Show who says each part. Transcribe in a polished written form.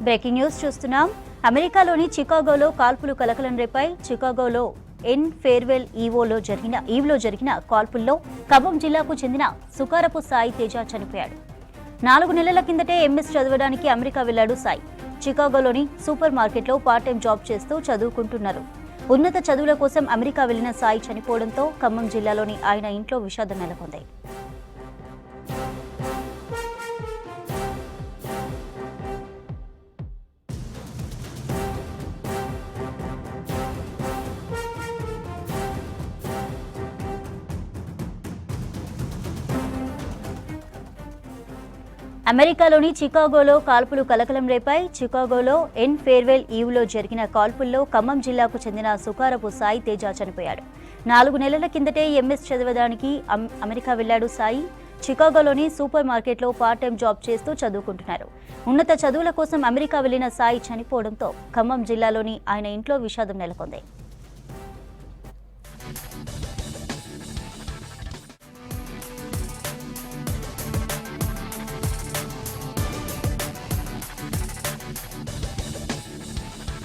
Speaker 1: Breaking news చూస్తున్నాం. అమెరికాలోని చికాగోలో కాల్పులు కలకలం రేపాయి. చికాగోలో ఎన్ ఫేర్వెల్ ఈవ్లో జరిగిన కాల్పుల్లో ఖమ్మం జిల్లాకు చెందిన సుకారపు సాయి తేజ చనిపోయాడు. 4 నెలల కిందటే ఎంఎస్ చదవడానికి అమెరికా వెళ్లాడు సాయి. చికాగోలోని సూపర్ మార్కెట్లో పార్ట్ టైం జాబ్ చేస్తూ చదువుకుంటున్నారు. ఉన్నత చదువుల కోసం అమెరికా వెళ్లిన సాయి చనిపోవడంతో ఖమ్మం జిల్లాలోని ఆయన ఇంట్లో విషాదం నెలకొంది. అమెరికాలోని చికాగోలో కాల్పులు కలకలం రేపాయి. చికాగోలో ఎన్ ఫేర్వెల్ ఈవ్లో జరిగిన కాల్పుల్లో ఖమ్మం జిల్లాకు చెందిన సుకారపు సాయి తేజ చనిపోయాడు. 4 నెలల కిందటే ఎంఎస్ చదవడానికి అమెరికా వెళ్లాడు సాయి. చికాగోలోని సూపర్ మార్కెట్లో పార్ట్ టైం జాబ్ చేస్తూ చదువుకుంటున్నారు. ఉన్నత చదువుల కోసం అమెరికా వెళ్లిన సాయి చనిపోవడంతో ఖమ్మం జిల్లాలోని ఆయన ఇంట్లో విషాదం నెలకొంది.